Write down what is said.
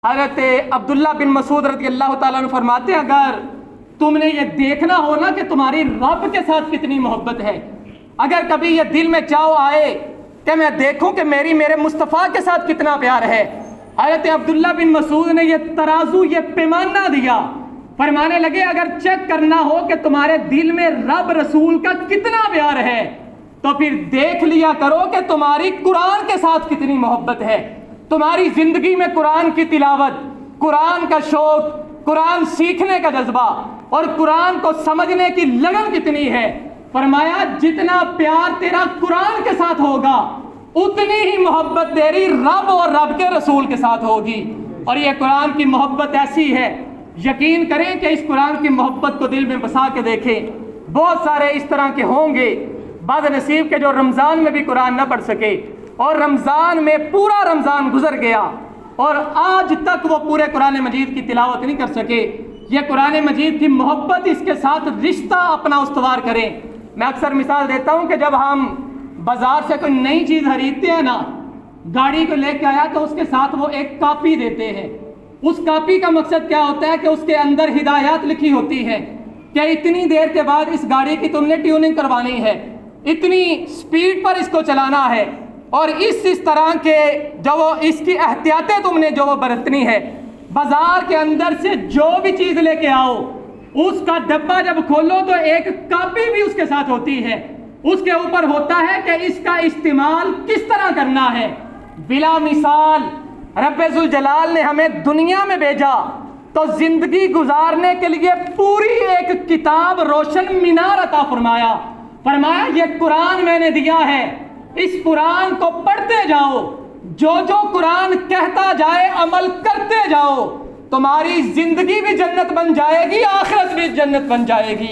حضرت عبداللہ بن مسعود رضی اللہ تعالیٰ عنہ فرماتے ہیں اگر تم نے یہ دیکھنا ہو نا کہ تمہاری رب کے ساتھ کتنی محبت ہے، اگر کبھی یہ دل میں چاہو آئے کہ میں دیکھوں کہ میرے مصطفیٰ کے ساتھ کتنا پیار ہے، حضرت عبداللہ بن مسعود نے یہ ترازو یہ پیمانہ دیا، فرمانے لگے اگر چیک کرنا ہو کہ تمہارے دل میں رب رسول کا کتنا پیار ہے تو پھر دیکھ لیا کرو کہ تمہاری قرآن کے ساتھ کتنی محبت ہے، تمہاری زندگی میں قرآن کی تلاوت، قرآن کا شوق، قرآن سیکھنے کا جذبہ اور قرآن کو سمجھنے کی لگن کتنی ہے۔ فرمایا جتنا پیار تیرا قرآن کے ساتھ ہوگا اتنی ہی محبت تیری رب اور رب کے رسول کے ساتھ ہوگی۔ اور یہ قرآن کی محبت ایسی ہے، یقین کریں کہ اس قرآن کی محبت کو دل میں بسا کے دیکھیں۔ بہت سارے اس طرح کے ہوں گے بد نصیب کے جو رمضان میں بھی قرآن نہ پڑھ سکے اور رمضان میں پورا رمضان گزر گیا اور آج تک وہ پورے قرآن مجید کی تلاوت نہیں کر سکے۔ یہ قرآن مجید کی محبت، اس کے ساتھ رشتہ اپنا استوار کریں۔ میں اکثر مثال دیتا ہوں کہ جب ہم بازار سے کوئی نئی چیز خریدتے ہیں نا، گاڑی کو لے کے آیا تو اس کے ساتھ وہ ایک کاپی دیتے ہیں۔ اس کاپی کا مقصد کیا ہوتا ہے کہ اس کے اندر ہدایات لکھی ہوتی ہے کہ اتنی دیر کے بعد اس گاڑی کی تم نے ٹیوننگ کروانی ہے، اتنی سپیڈ پر اس کو چلانا ہے اور اس طرح کے جو وہ اس کی احتیاطیں تم نے جو وہ برتنی ہے۔ بازار کے اندر سے جو بھی چیز لے کے آؤ اس کا ڈبہ جب کھولو تو ایک کاپی بھی اس کے ساتھ ہوتی ہے، اس کے اوپر ہوتا ہے کہ اس کا استعمال کس طرح کرنا ہے۔ بلا مثال رب ذوالجلال نے ہمیں دنیا میں بھیجا تو زندگی گزارنے کے لیے پوری ایک کتاب روشن مینار عطا فرمایا۔ فرمایا یہ قرآن میں نے دیا ہے، اس قرآن کو پڑھتے جاؤ، جو قرآن کہتا جائے عمل کرتے جاؤ، تمہاری زندگی بھی جنت بن جائے گی، آخرت بھی جنت بن جائے گی۔